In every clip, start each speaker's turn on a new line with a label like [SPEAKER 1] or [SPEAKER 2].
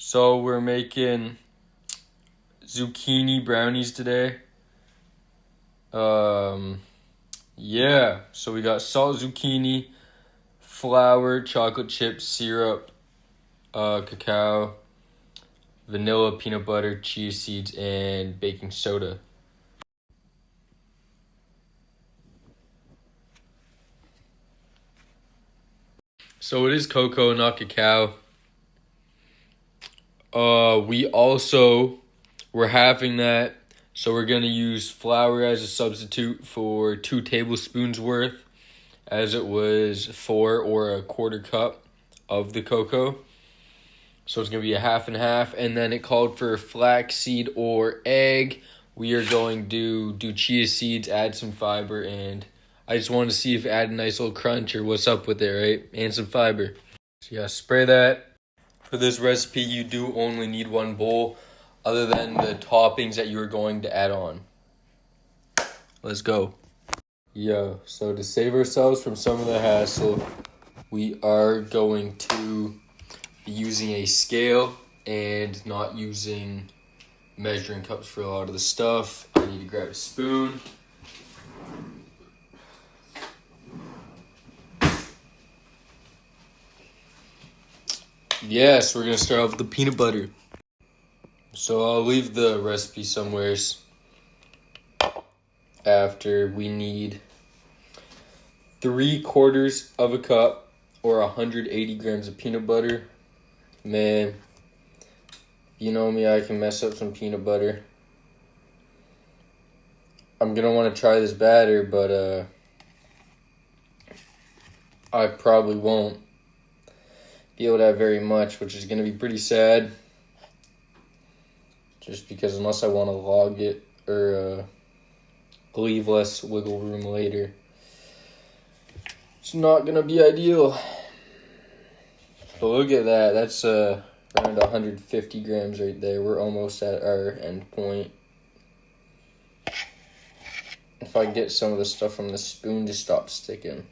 [SPEAKER 1] So we're making zucchini brownies today. Yeah, so we got salt zucchini, flour, chocolate chips, syrup, cacao, vanilla, peanut butter, chia seeds, and baking soda. So it is cocoa, not cacao. We're having that, so we're gonna use flour as a substitute for 2 tablespoons worth, as it was 4 or a quarter cup of the cocoa. So it's gonna be a half and half, and then it called for flaxseed or egg. We are going to do chia seeds, add some fiber, and I just wanted to see if it add a nice little crunch or what's up with it, right? And some fiber. So yeah, spray that. For this recipe, you do only need 1 bowl, other than the toppings that you're going to add on. Let's go. So to save ourselves from some of the hassle, we are going to be using a scale and not using measuring cups for a lot of the stuff. I need to grab a spoon. Yes, we're going to start off with the peanut butter. So I'll leave the recipe somewhere after. We need 3/4 of a cup or 180 grams of peanut butter. Man, you know me, I can mess up some peanut butter. I'm going to want to try this batter, but I probably won't be able to have very much, which is going to be pretty sad. Just because unless I want to log it or leave less wiggle room later, it's not going to be ideal. But look at that. That's around 150 grams right there. We're almost at our end point. If I get some of the stuff from the spoon to stop sticking.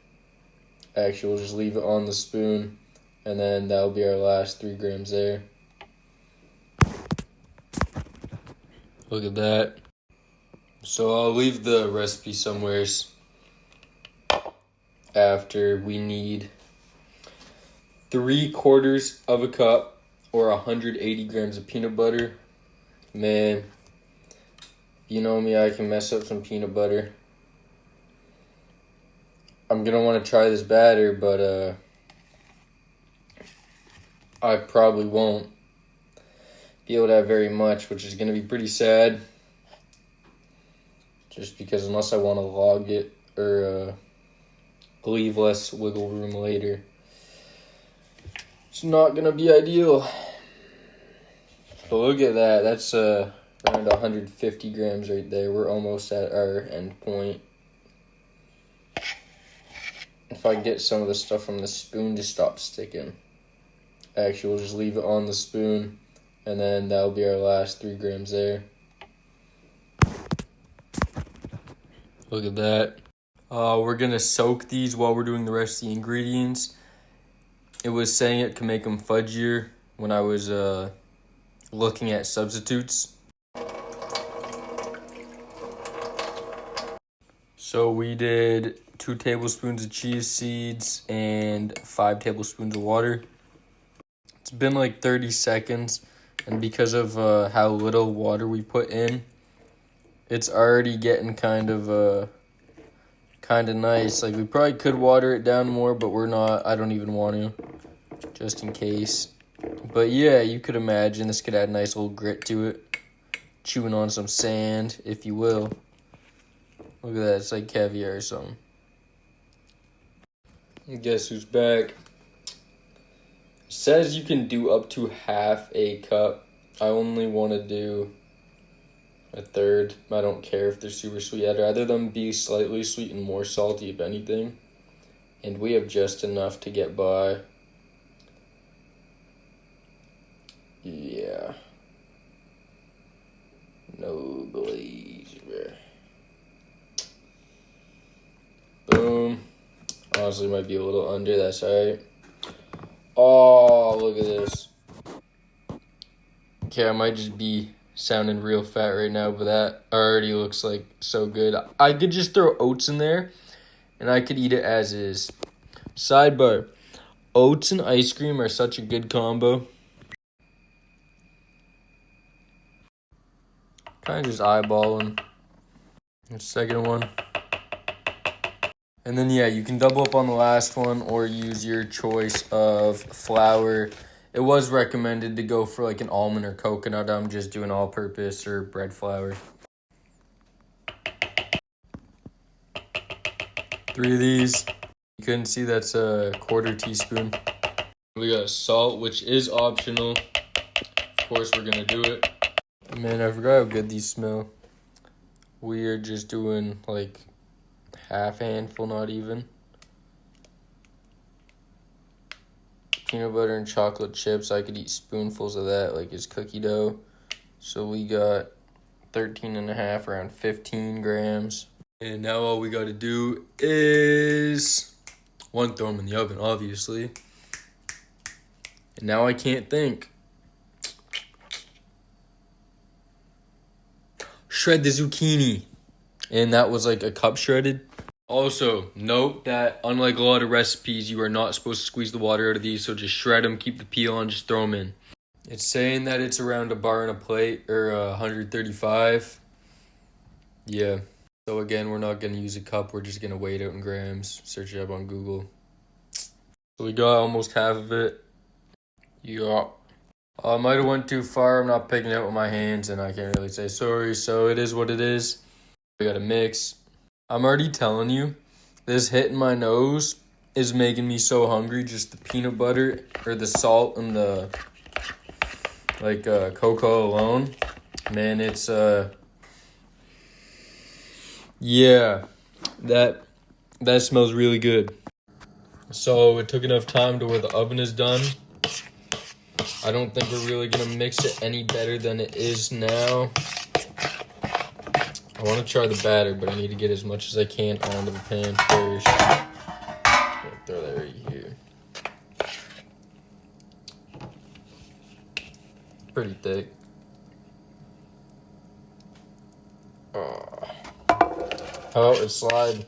[SPEAKER 1] Actually, we'll just leave it on the spoon, and then that'll be our last 3 grams there. Look at that. So I'll leave the recipe somewhere after. We need 3/4 of a cup or 180 grams of peanut butter. Man, you know me, I can mess up some peanut butter. I'm going to want to try this batter, but I probably won't be able to have very much, which is going to be pretty sad. Just because unless I want to log it or leave less wiggle room later, it's not going to be ideal. But look at that. That's around 150 grams right there. We're almost at our end point. If I get some of the stuff from the spoon to stop sticking. Actually, we'll just leave it on the spoon, and then that'll be our last 3 grams there. Look at that. We're going to soak these while we're doing the rest of the ingredients. It was saying it can make them fudgier when I was looking at substitutes. So we did 2 tablespoons of chia seeds and 5 tablespoons of water. It's been like 30 seconds, and because of how little water we put in, it's already getting kind of nice. Like, we probably could water it down more, but we're not. I don't even want to, just in case. But yeah, you could imagine this could add a nice little grit to it. Chewing on some sand, if you will. Look at that, it's like caviar or something. And guess who's back? It says you can do up to half a cup. I only want to do a third. I don't care if they're super sweet. I'd rather them be slightly sweet and more salty, if anything. And we have just enough to get by. Yeah. No glaze. Boom. Honestly, might be a little under. That's alright. Oh, look at this. Okay, I might just be sounding real fat right now, but that already looks like so good. I could just throw oats in there, and I could eat it as is. Sidebar, oats and ice cream are such a good combo. Kind of just eyeballing the second one. And then, yeah, you can double up on the last one or use your choice of flour. It was recommended to go for like an almond or coconut. I'm just doing all-purpose or bread flour. 3 of these. You couldn't see that's a 1/4 teaspoon. We got salt, which is optional. Of course, we're going to do it. Man, I forgot how good these smell. We are just doing like half a handful, not even. Peanut butter and chocolate chips. I could eat spoonfuls of that like it's cookie dough. So we got 13.5, around 15 grams. And now all we got to do is throw them in the oven, obviously. And now I can't think. Shred the zucchini. And that was like a cup shredded. Also, note that unlike a lot of recipes, you are not supposed to squeeze the water out of these, so just shred them, keep the peel on, just throw them in. It's saying that it's around a bar and a plate, or 135. Yeah. So again, we're not going to use a cup, we're just going to weigh it out in grams. Search it up on Google. So we got almost half of it. Yeah. I might have went too far, I'm not picking it up with my hands, and I can't really say sorry, so it is what it is. We got to mix. I'm already telling you, this hit in my nose is making me so hungry. Just the peanut butter or the salt and the cocoa alone. Man, it's yeah, that smells really good. So it took enough time to where the oven is done. I don't think we're really gonna mix it any better than it is now. I want to try the batter, but I need to get as much as I can onto the pan first. I'll throw that right here. Pretty thick. Oh, it slid.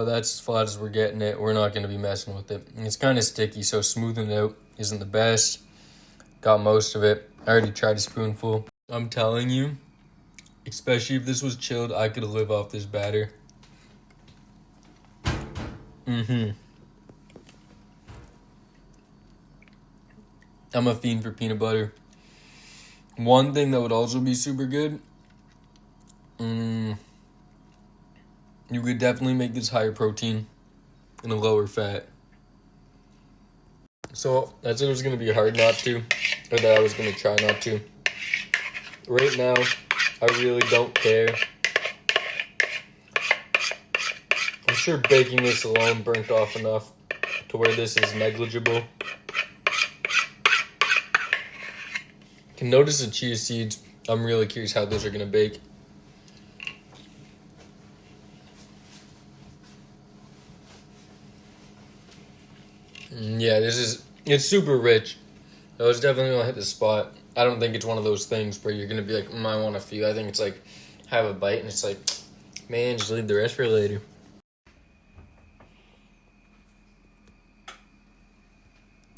[SPEAKER 1] That's as flat as we're getting it. We're not going to be messing with it. It's kind of sticky, so smoothing it out isn't the best. Got most of it. I already tried a spoonful. I'm telling you, especially if this was chilled, I could live off this batter. I'm a fiend for peanut butter. One thing that would also be super good, you could definitely make this higher protein and a lower fat. So I said it was going to be hard not to, or that I was going to try not to. Right now, I really don't care. I'm sure baking this alone burnt off enough to where this is negligible. You can notice the chia seeds. I'm really curious how those are going to bake. Yeah, it's super rich. So it's definitely going to hit the spot. I don't think it's one of those things where you're going to be like, I want a few. I think it's like, have a bite and it's like, man, just leave the rest for later.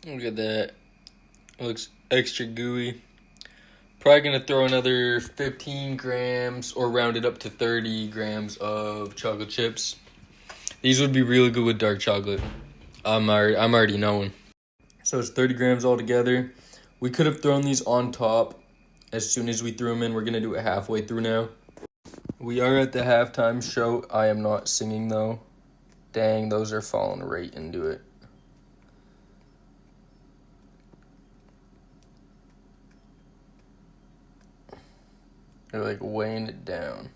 [SPEAKER 1] Look at that. It looks extra gooey. Probably going to throw another 15 grams or round it up to 30 grams of chocolate chips. These would be really good with dark chocolate. I'm already knowing. So it's 30 grams altogether. We could have thrown these on top as soon as we threw them in. We're going to do it halfway through now. We are at the halftime show. I am not singing though. Dang, those are falling right into it. They're like weighing it down.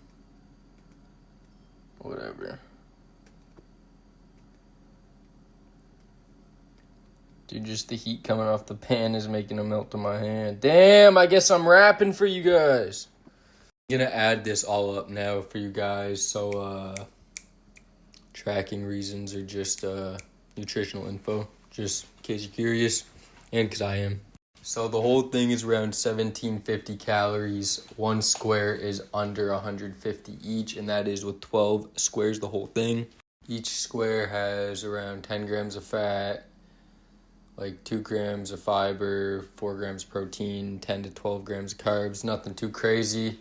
[SPEAKER 1] Whatever. Dude, just the heat coming off the pan is making it melt in my hand. Damn, I guess I'm rapping for you guys. I'm gonna add this all up now for you guys. So, tracking reasons or just nutritional info, just in case you're curious, and because I am. So the whole thing is around 1750 calories. One square is under 150 each, and that is with 12 squares, the whole thing. Each square has around 10 grams of fat, like 2 grams of fiber, 4 grams of protein, 10 to 12 grams of carbs. Nothing too crazy,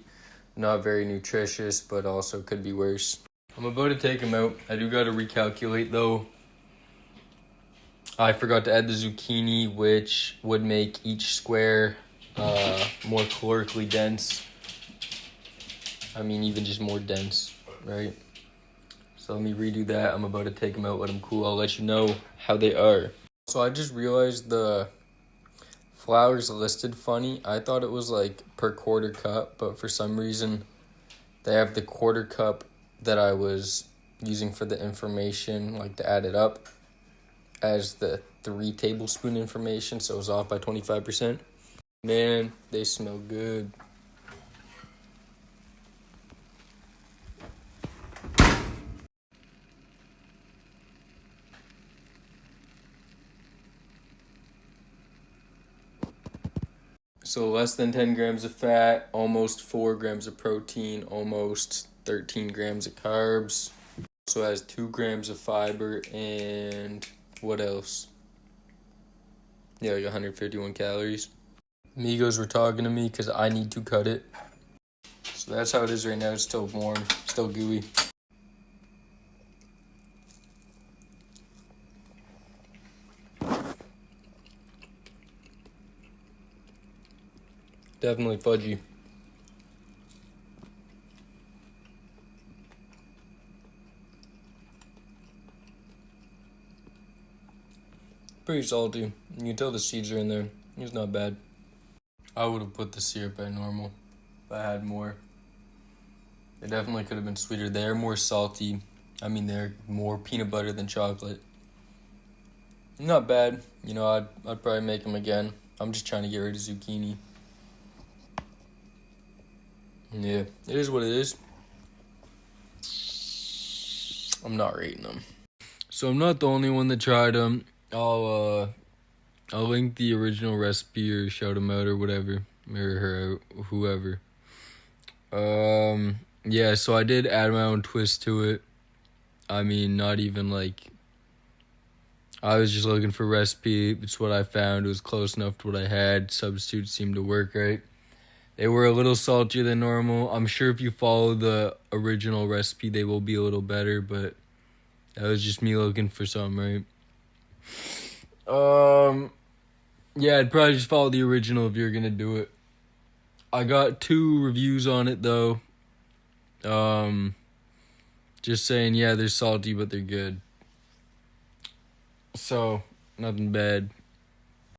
[SPEAKER 1] not very nutritious, but also could be worse. I'm about to take them out. I do got to recalculate though. I forgot to add the zucchini, which would make each square more calorically dense. I mean, even just more dense, right? So let me redo that. I'm about to take them out, let them cool. I'll let you know how they are. So I just realized the flour's listed funny. I thought it was like per quarter cup, but for some reason they have the quarter cup that I was using for the information, like to add it up, as the 3 tablespoon information, so it was off by 25%. Man, they smell good. So less than 10 grams of fat, almost 4 grams of protein, almost 13 grams of carbs. Also has 2 grams of fiber and what else? Yeah, like 151 calories. Amigos were talking to me because I need to cut it. So that's how it is right now. It's still warm, still gooey. Definitely fudgy. Pretty salty. You can tell the seeds are in there. It's not bad. I would have put the syrup at normal if I had more. They definitely could have been sweeter. They're more salty. I mean, they're more peanut butter than chocolate. Not bad. You know, I'd probably make them again. I'm just trying to get rid of zucchini. Yeah, it is what it is. I'm not rating them. So I'm not the only one that tried them. I'll link the original recipe or shout them out or whatever, or her out, whoever. Yeah, so I did add my own twist to it. I mean, not even like, I was just looking for a recipe. It's what I found. It was close enough to what I had. Substitutes seemed to work right. They were a little saltier than normal. I'm sure if you follow the original recipe, they will be a little better, but that was just me looking for something, right? Yeah, I'd probably just follow the original if you're gonna do it. I got 2 reviews on it though. Just saying, yeah, they're salty, but they're good. So, nothing bad.